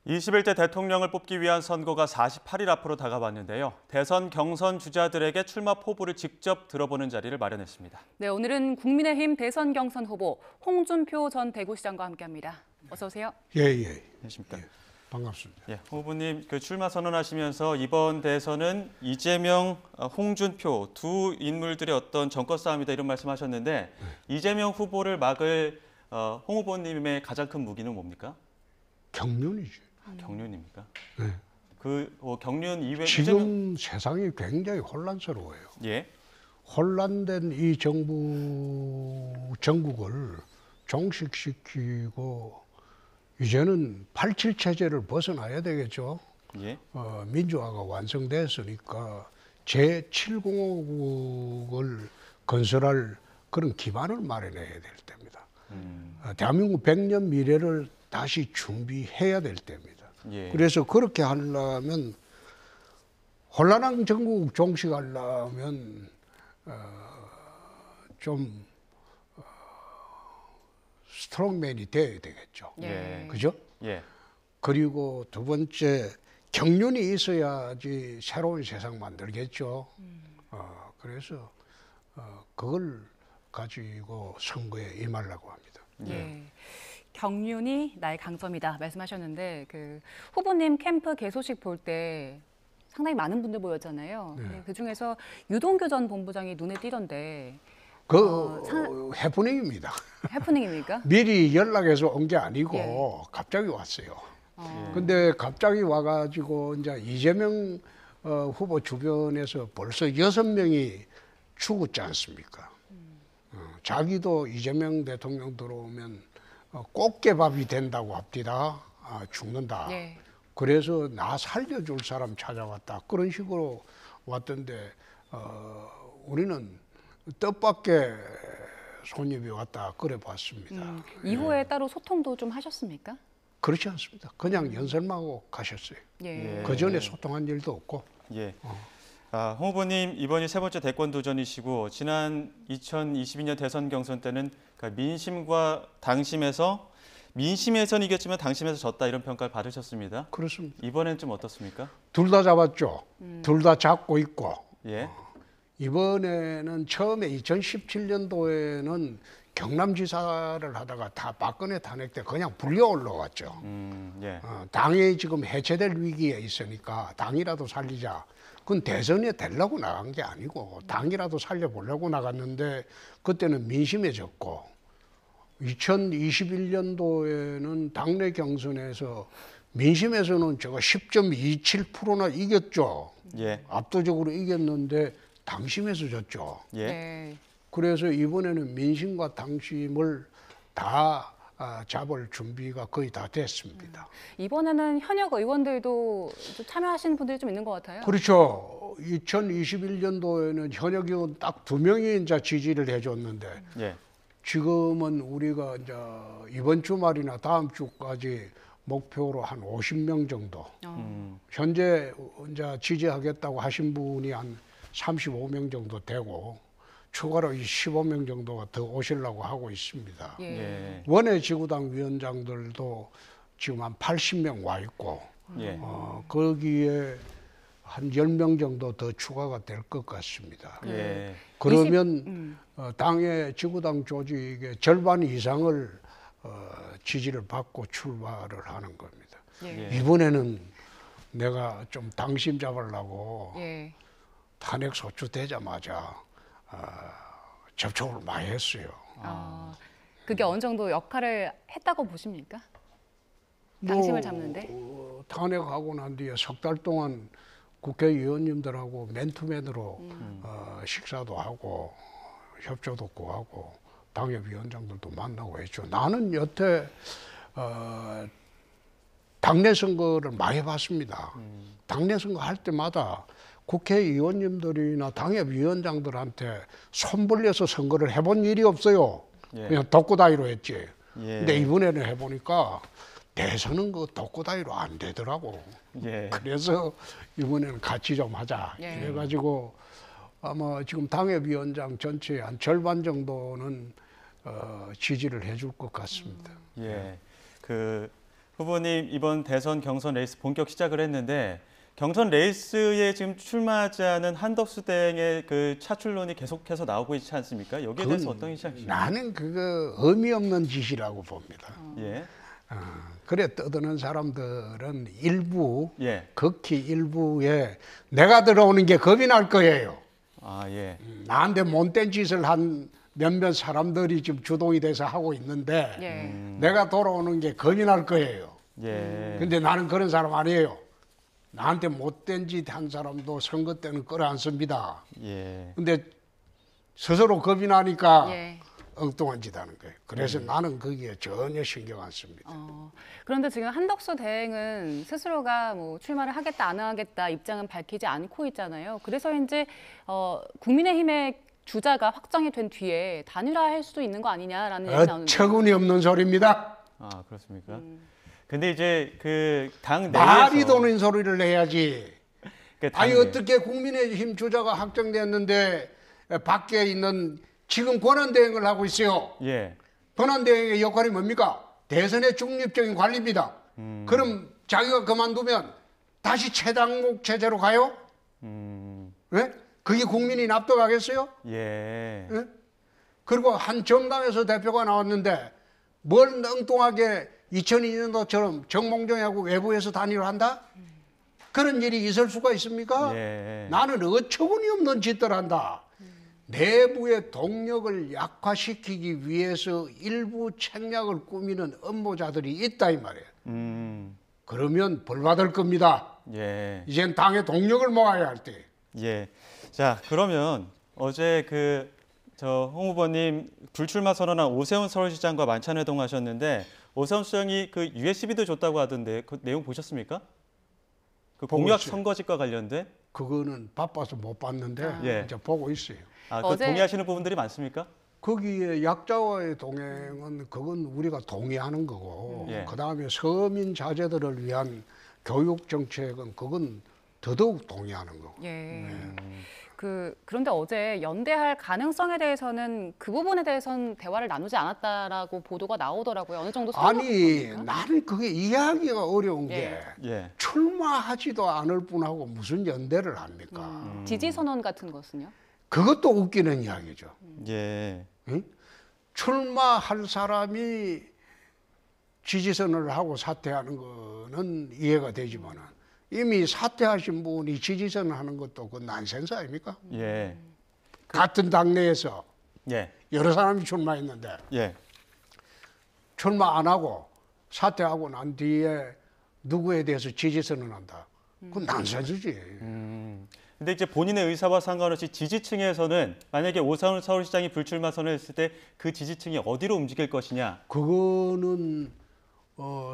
21대 대통령을 뽑기 위한 선거가 48일 앞으로 다가왔는데요. 대선 경선 주자들에게 출마 포부를 직접 들어보는 자리를 마련했습니다. 네, 오늘은 국민의힘 대선 경선 후보 홍준표 전 대구시장과 함께합니다. 어서 오세요. 예. 안녕하십니까? 예, 반갑습니다. 예, 후보님 출마 선언하시면서 이번 대선은 이재명, 홍준표 두 인물들의 어떤 정권 싸움이다 이런 말씀하셨는데 이재명 후보를 막을 홍 후보님의 가장 큰 무기는 뭡니까? 경륜이지. 경륜입니까? 네. 경륜 이외 지금 세상이 굉장히 혼란스러워요. 예. 혼란된 이 전국을 종식시키고 이제는 87 체제를 벗어나야 되겠죠. 예. 민주화가 완성됐으니까 제7공화국을 건설할 그런 기반을 마련해야 될 때입니다. 대한민국 100년 미래를 다시 준비해야 될 때입니다. 예. 그래서 그렇게 하려면 혼란한 전국 종식하려면 좀 스트롱맨이 되어야 되겠죠. 예. 그죠? 예. 그리고 두 번째 경륜이 있어야지 새로운 세상 만들겠죠. 그래서 그걸 가지고 선거에 임하려고 합니다. 예. 경륜이 나의 강점이다 말씀하셨는데 후보님 캠프 개소식 볼 때 상당히 많은 분들 모였잖아요. 네. 그 중에서 유동규 전 본부장이 눈에 띄던데 해프닝입니다. 해프닝입니까? 미리 연락해서 온 게 아니고 예. 갑자기 왔어요. 근데 갑자기 와가지고 이제 이재명 후보 주변에서 벌써 6명이 죽었지 않습니까? 자기도 이재명 대통령 들어오면 꽃게밥이 된다고 합디다. 죽는다. 예. 그래서 나 살려줄 사람 찾아왔다. 그런 식으로 왔던데 우리는 뜻밖의 손님이 왔다. 그래 봤습니다. 이후에 따로 소통도 좀 하셨습니까? 그렇지 않습니다. 그냥 연설하고 가셨어요. 예. 그 전에 소통한 일도 없고. 예. 홍 후보님 이번이 세 번째 대권 도전이시고 지난 2022년 대선 경선 때는 민심과 당심에서 민심에선 이겼지만 당심에서 졌다 이런 평가를 받으셨습니다. 그렇습니다. 이번엔 좀 어떻습니까? 둘 다 잡았죠. 둘 다 잡고 있고. 예. 이번에는 처음에 2017년도에는 경남지사를 하다가 다 박근혜 탄핵 때 그냥 불려 올라왔죠. 예. 당이 지금 해체될 위기에 있으니까 당이라도 살리자. 그건 대선에 되려고 나간 게 아니고 당이라도 살려보려고 나갔는데 그때는 민심에 졌고 2021년도에는 당내 경선에서 민심에서는 제가 10.27%나 이겼죠. 예. 압도적으로 이겼는데 당심에서 졌죠. 예. 네. 그래서 이번에는 민심과 당심을 다 잡을 준비가 거의 다 됐습니다. 이번에는 현역 의원들도 좀 참여하시는 분들이 좀 있는 것 같아요. 그렇죠. 2021년도에는 현역 의원 딱 2명이 이제 지지를 해줬는데 예. 지금은 우리가 이제 이번 주말이나 다음 주까지 목표로 한 50명 정도. 현재 이제 지지하겠다고 하신 분이 한 35명 정도 되고 추가로 15명 정도가 더 오시려고 하고 있습니다. 예. 원외 지구당 위원장들도 지금 한 80명 와 있고 예. 거기에 한 10명 정도 더 추가가 될 것 같습니다. 예. 그러면 당의 지구당 조직의 절반 이상을 지지를 받고 출마를 하는 겁니다. 예. 이번에는 내가 좀 당심 잡으려고 예. 탄핵 소추되자마자 접촉을 많이 했어요. 그게 어느 정도 역할을 했다고 보십니까? 당심을 잡는데? 탄핵하고 난 뒤에 6달 동안 국회의원님들하고 맨투맨으로 식사도 하고 협조도 구하고 당협위원장들도 만나고 했죠. 나는 여태 당내 선거를 많이 해봤습니다. 당내 선거 할 때마다 국회의원님들이나 당협위원장들한테 손 벌려서 선거를 해본 일이 없어요. 예. 그냥 독고다이로 했지. 예. 근데 이번에는 해보니까 대선은 그 독고다이로 안 되더라고. 예. 그래서 이번에는 같이 좀 하자. 예. 그래가지고 아마 지금 당협위원장 전체의 한 절반 정도는 지지를 해줄 것 같습니다. 예. 후보님 이번 대선 경선 레이스 본격 시작을 했는데 경선 레이스에 지금 출마하지 않은 한덕수 대행의 그 차출론이 계속해서 나오고 있지 않습니까? 여기에 대해서 어떤 인상이십니까? 나는 그거 의미 없는 짓이라고 봅니다. 예. 그래 떠드는 사람들은 일부, 예. 극히 일부에 내가 들어오는 게 겁이 날 거예요. 아, 예. 나한테 못된 짓을 한 몇몇 사람들이 지금 주동이 돼서 하고 있는데 예. 내가 돌아오는 게 겁이 날 거예요. 예. 근데 나는 그런 사람 아니에요. 나한테 못된 짓 한 사람도 선거 때는 끌어안습니다. 예. 근데 스스로 겁이 나니까 예. 엉뚱한 짓 하는 거예요. 그래서 나는 거기에 전혀 신경 안 씁니다. 그런데 지금 한덕수 대행은 스스로가 뭐 출마를 하겠다 안 하겠다 입장은 밝히지 않고 있잖아요. 그래서인지 국민의힘의 주자가 확정이 된 뒤에 단일화할 수도 있는 거 아니냐라는 얘기 나오는데. 어처구니 없는 소리입니다. 아, 그렇습니까? 근데 이제 그 당 내에서 말이 도는 소리를 해야지. 그 당 아니 내- 어떻게 국민의힘 주자가 확정됐는데 밖에 있는 지금 권한대행을 하고 있어요. 예. 권한대행의 역할이 뭡니까? 대선의 중립적인 관리입니다. 그럼 자기가 그만두면 다시 최당목 체제로 가요? 왜? 그게 국민이 납득하겠어요? 예. 예? 그리고 한 정당에서 대표가 나왔는데 뭘 엉뚱하게 2002년도처럼 정몽정하고 외부에서 단일화한다? 그런 일이 있을 수가 있습니까? 예. 나는 어처구니 없는 짓들 한다. 내부의 동력을 약화시키기 위해서 일부 책략을 꾸미는 음모자들이 있다 이 말이에요. 그러면 벌 받을 겁니다. 예. 이젠 당의 동력을 모아야 할 때. 예. 자, 그러면 어제 홍 후보님 불출마 선언한 오세훈 서울시장과 만찬 회동하셨는데 오세훈 시장이 그 USB도 줬다고 하던데 그 내용 보셨습니까? 그 보고 공약 있어요. 선거집과 관련된? 그거는 바빠서 못 봤는데 예. 이제 보고 있어요. 아, 그 어제- 동의하시는 부분들이 많습니까? 거기에 약자와의 동행은 그건 우리가 동의하는 거고 예. 그다음에 서민 자제들을 위한 교육 정책은 그건 더더욱 동의하는 거고. 예. 그런데 어제 연대할 가능성에 대해서는 그 부분에 대해서는 대화를 나누지 않았다라고 보도가 나오더라고요. 어느 정도 아니 설명하는 겁니까? 나는 그게 이해하기가 어려운 게 예. 출마하지도 않을 분하고 무슨 연대를 합니까? 지지 선언 같은 것은요? 그것도 웃기는 이야기죠. 예. 응? 출마할 사람이 지지선을 하고 사퇴하는 거는 이해가 되지만은 이미 사퇴하신 분이 지지선을 하는 것도 그 난센스 아닙니까? 예. 같은 당내에서 예. 여러 사람이 출마했는데 예. 출마 안 하고 사퇴하고 난 뒤에 누구에 대해서 지지선을 한다. 그건 난센스지. 근데 이제 본인의 의사와 상관없이 지지층에서는 만약에 오세훈 서울시장이 불출마 선언했을 때 그 지지층이 어디로 움직일 것이냐? 그거는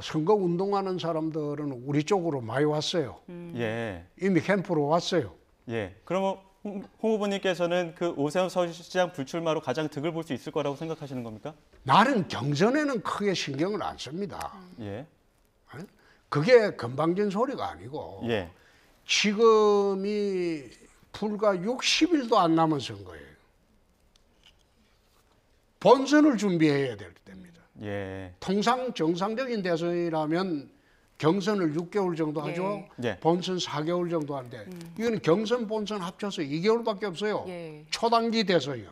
선거 운동하는 사람들은 우리 쪽으로 많이 왔어요. 예. 이미 캠프로 왔어요. 예. 그러면 홍 후보님께서는 그 오세훈 서울시장 불출마로 가장 득을 볼 수 있을 거라고 생각하시는 겁니까? 나는 경선에는 크게 신경을 안 씁니다. 예. 그게 건방진 소리가 아니고 예. 지금이 불과 60일도 안 남은 선거예요. 본선을 준비해야 될 때입니다. 예. 통상 정상적인 대선이라면 경선을 6개월 정도 하죠. 예. 본선 4개월 정도 하는데 이건 경선 본선 합쳐서 2개월밖에 없어요. 예. 초단기 대선이요.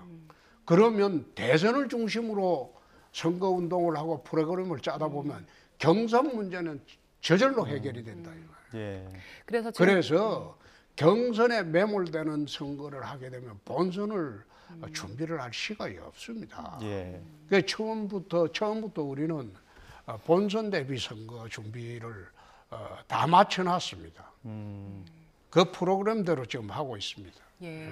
그러면 대선을 중심으로 선거 운동을 하고 프로그램을 짜다 보면 경선 문제는 저절로 해결이 된다. 이 말이에요. 네. 예. 그래서 경선에 매몰되는 선거를 하게 되면 본선을 준비를 할 시간이 없습니다. 예. 그 처음부터 우리는 본선 대비 선거 준비를 다 맞춰놨습니다. 그 프로그램대로 지금 하고 있습니다. 예.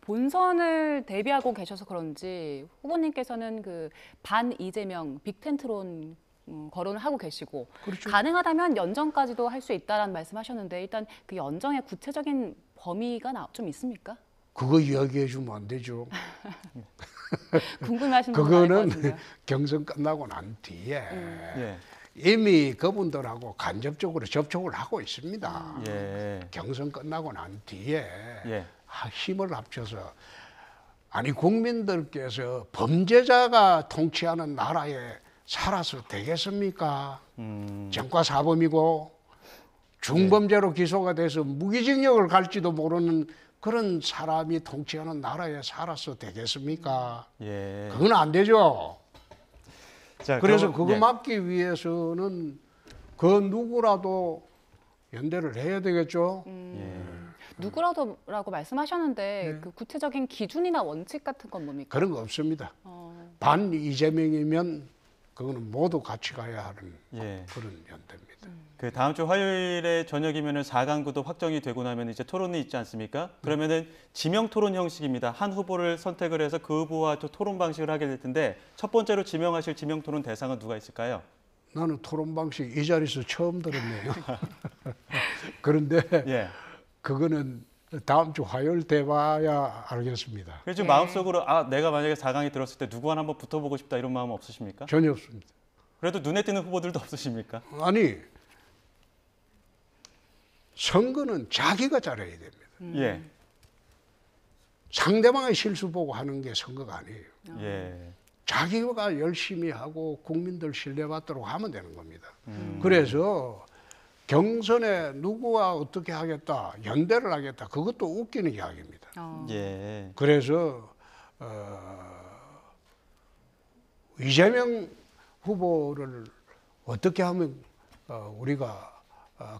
본선을 대비하고 계셔서 그런지 후보님께서는 그 반 이재명 빅텐트론 거론을 하고 계시고 그렇죠. 가능하다면 연정까지도 할 수 있다라는 말씀하셨는데 일단 그 연정의 구체적인 범위가 좀 있습니까? 그거 이야기해 주면 안 되죠. 궁금해하시는 분들 많을 것 그거는 같은데요. 경선 끝나고 난 뒤에 예. 이미 그분들하고 간접적으로 접촉을 하고 있습니다. 예. 경선 끝나고 난 뒤에 예. 힘을 합쳐서 아니 국민들께서 범죄자가 통치하는 나라에 살아서 되겠습니까? 음. 전과사범이고 중범죄로 기소가 돼서 무기징역을 갈지도 모르는 그런 사람이 통치하는 나라에 살아서 되겠습니까? 예. 그건 안 되죠. 자, 그래서 그럼, 그거 예. 막기 위해서는 그 누구라도 연대를 해야 되겠죠. 누구라도라고 말씀하셨는데 네. 그 구체적인 기준이나 원칙 같은 건 뭡니까? 그런 거 없습니다. 어, 반 이재명이면 그거는 모두 같이 가야 하는 예. 그런 연대입니다. 그 다음 주 화요일에 저녁이면은 4강구도 확정이 되고 나면 이제 토론이 있지 않습니까? 그러면은 지명 토론 형식입니다. 한 후보를 선택을 해서 그 후보와 또 토론 방식을 하게 될 텐데 첫 번째로 지명하실 지명 토론 대상은 누가 있을까요? 나는 토론 방식 이 자리에서 처음 들었네요. 그런데 예. 그거는 다음 주 화요일 돼봐야 알겠습니다. 그래서 지금 네. 마음속으로 아 내가 만약에 4강에 들었을 때 누구 하나 한번 붙어보고 싶다 이런 마음 없으십니까? 전혀 없습니다. 그래도 눈에 띄는 후보들도 없으십니까? 아니 선거는 자기가 잘해야 됩니다. 예. 상대방의 실수 보고 하는 게 선거가 아니에요. 예. 자기가 열심히 하고 국민들 신뢰받도록 하면 되는 겁니다. 음. 그래서 경선에 누구와 어떻게 하겠다, 연대를 하겠다, 그것도 웃기는 이야기입니다. 예. 그래서 이재명 후보를 어떻게 하면 우리가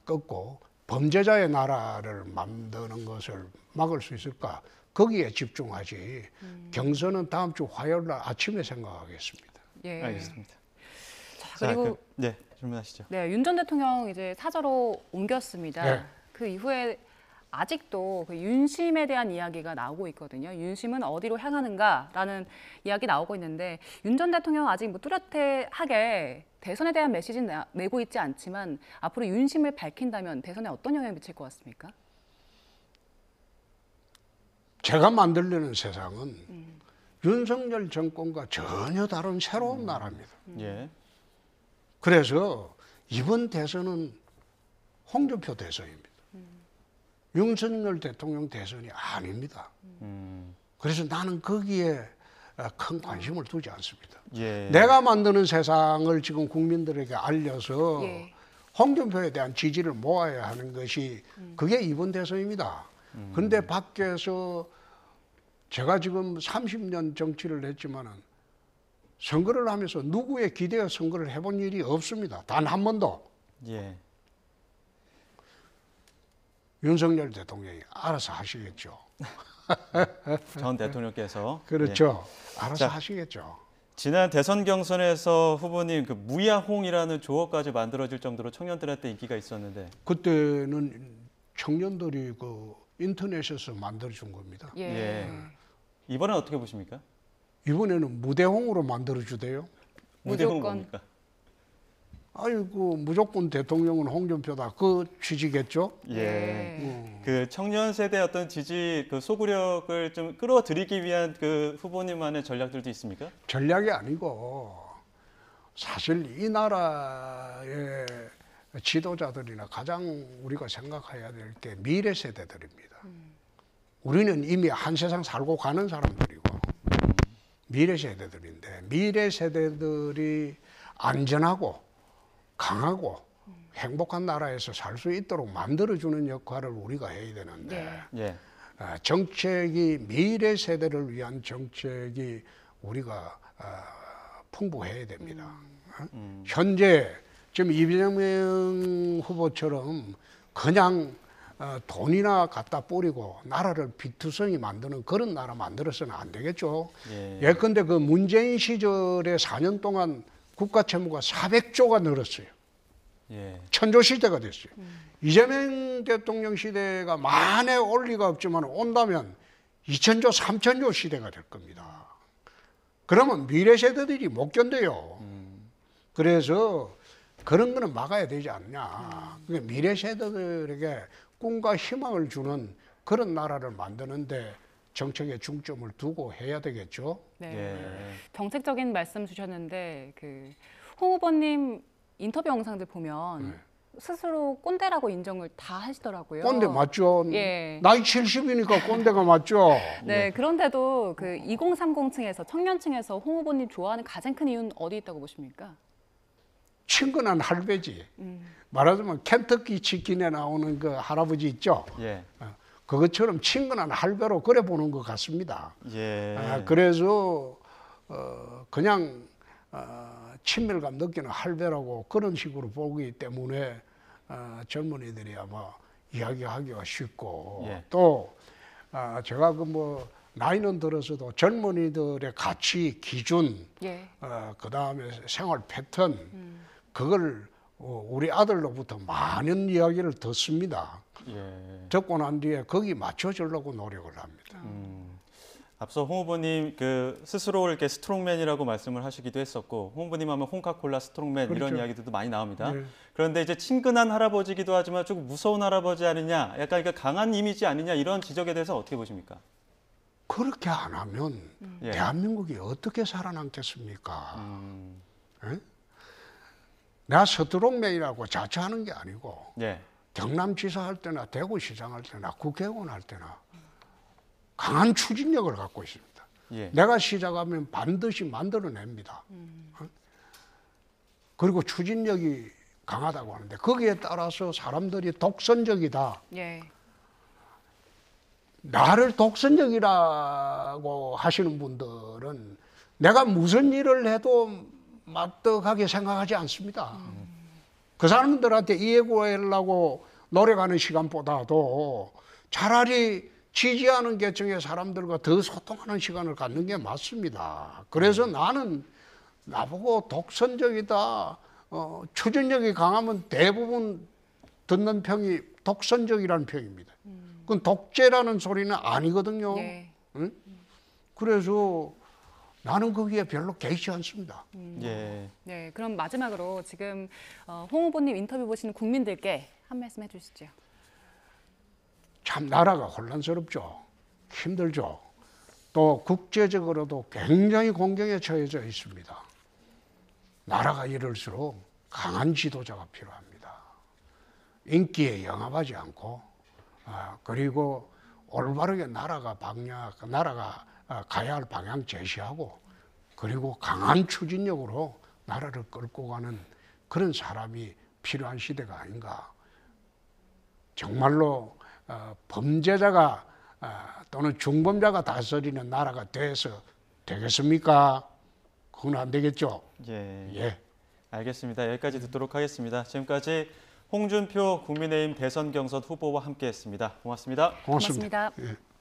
꺾고 범죄자의 나라를 만드는 것을 막을 수 있을까? 거기에 집중하지. 경선은 다음 주 화요일 날 아침에 생각하겠습니다. 예. 알겠습니다. 자, 그리고 네, 질문하시죠. 네, 윤 전 대통령 이제 사저로 옮겼습니다. 네. 그 이후에 아직도 그 윤심에 대한 이야기가 나오고 있거든요. 윤심은 어디로 향하는가라는 이야기 나오고 있는데 윤 전 대통령 아직 뭐 뚜렷하게 대선에 대한 메시지는 내고 있지 않지만 앞으로 윤심을 밝힌다면 대선에 어떤 영향을 미칠 것 같습니까? 제가 만들려는 세상은 윤석열 정권과 전혀 다른 새로운 나라입니다. 예. 그래서 이번 대선은 홍준표 대선입니다. 윤석열 대통령 대선이 아닙니다. 그래서 나는 거기에 큰 관심을 두지 않습니다. 예. 내가 만드는 세상을 지금 국민들에게 알려서 예. 홍준표에 대한 지지를 모아야 하는 것이 그게 이번 대선입니다. 그런데 밖에서 제가 지금 30년 정치를 했지만은 선거를 하면서 누구에 기대어 선거를 해본 일이 없습니다. 단 한 번도. 예. 윤석열 대통령이 알아서 하시겠죠. 전 대통령께서 그렇죠. 알아서 자. 하시겠죠. 지난 대선 경선에서 후보님 그 무야홍이라는 조어까지 만들어질 정도로 청년들한테 인기가 있었는데 그때는 청년들이 그 인터넷에서 만들어준 겁니다. 예. 이번엔 어떻게 보십니까? 이번에는 무대홍으로 만들어주대요. 무대홍 무조건. 뭡니까? 아이고 무조건 대통령은 홍준표다. 그 취지겠죠. 예. 그 청년 세대의 어떤 지지 그 소구력을 좀 끌어들이기 위한 그 후보님만의 전략들도 있습니까? 전략이 아니고 사실 이 나라의 지도자들이나 가장 우리가 생각해야 될 게 미래 세대들입니다. 우리는 이미 한 세상 살고 가는 사람들이고 미래 세대들인데 미래 세대들이 안전하고 강하고 행복한 나라에서 살 수 있도록 만들어주는 역할을 우리가 해야 되는데 예. 정책이 미래 세대를 위한 정책이 우리가 풍부해야 됩니다. 현재 지금 이재명 후보처럼 그냥 돈이나 갖다 뿌리고 나라를 비투성이 만드는 그런 나라 만들어서는 안 되겠죠. 예컨대 그 문재인 시절에 4년 동안 국가 채무가 400조가 늘었어요. 예. 천조 시대가 됐어요. 이재명 대통령 시대가 만에 올 리가 없지만 온다면 2000조, 3000조 시대가 될 겁니다. 그러면 미래 세대들이 못 견뎌요. 그래서 그런 거는 막아야 되지 않냐. 그러니까 미래 세대들에게 꿈과 희망을 주는 그런 나라를 만드는데 정책에 중점을 두고 해야 되겠죠. 네. 예. 정책적인 말씀 주셨는데 그 홍 후보님 인터뷰 영상들 보면 스스로 꼰대라고 인정을 다 하시더라고요. 꼰대 맞죠? 예. 나이 70이니까 꼰대가 맞죠? 네, 그런데도 그 2030층에서 청년층에서 홍 후보님 좋아하는 가장 큰 이유는 어디 있다고 보십니까? 친근한 할배지. 말하자면 켄터키 치킨에 나오는 그 할아버지 있죠? 예. 그것처럼 친근한 할배로 그래 보는 것 같습니다. 예. 그래서 그냥 친밀감 느끼는 할배라고 그런 식으로 보기 때문에 젊은이들이 아마 이야기하기가 쉽고 예. 또 제가 그 뭐 나이는 들어서도 젊은이들의 가치 기준 예. 그 다음에 생활 패턴 그걸 우리 아들로부터 많은 이야기를 듣습니다. 예. 듣고 난 뒤에 거기 맞춰주려고 노력을 합니다. 앞서 홍 후보님 그 스스로 이렇게 스트롱맨이라고 말씀을 하시기도 했었고, 홍 후보님 하면 홍카콜라 스트롱맨 이런 그렇죠. 이야기들도 많이 나옵니다. 네. 그런데 이제 친근한 할아버지기도 하지만 조금 무서운 할아버지 아니냐, 약간 그 강한 이미지 아니냐 이런 지적에 대해서 어떻게 보십니까? 그렇게 안 하면 예. 대한민국이 어떻게 살아남겠습니까? 예? 내가 스트롱맨이라고 자처하는 게 아니고 예. 경남지사 할 때나 대구시장 할 때나 국회의원 할 때나 강한 추진력을 갖고 있습니다. 예. 내가 시작하면 반드시 만들어냅니다. 그리고 추진력이 강하다고 하는데 거기에 따라서 사람들이 독선적이다. 예. 나를 독선적이라고 하시는 분들은 내가 무슨 일을 해도 마뜩하게 생각하지 않습니다. 그 사람들한테 이해 구하려고 노력하는 시간보다도 차라리 지지하는 계층의 사람들과 더 소통하는 시간을 갖는 게 맞습니다. 그래서 나는 나보고 독선적이다, 추진력이 강하면 대부분 듣는 평이 독선적이라는 평입니다. 그건 독재라는 소리는 아니거든요. 예. 응? 그래서 나는 거기에 별로 개의치 않습니다. 예. 네, 그럼 마지막으로 지금 홍 후보님 인터뷰 보시는 국민들께 한 말씀 해주시죠. 참 나라가 혼란스럽죠. 힘들죠. 또 국제적으로도 굉장히 공경에 처해져 있습니다. 나라가 이럴수록 강한 지도자가 필요합니다. 인기에 영합하지 않고 그리고 올바르게 나라가 가야 할 방향 제시하고 그리고 강한 추진력으로 나라를 끌고 가는 그런 사람이 필요한 시대가 아닌가. 정말로 범죄자가 또는 중범자가 다스리는 나라가 돼서 되겠습니까? 그건 안 되겠죠. 예. 예. 알겠습니다. 여기까지 듣도록 하겠습니다. 지금까지 홍준표 국민의힘 대선 경선 후보와 함께했습니다. 고맙습니다. 고맙습니다. 고맙습니다. 예.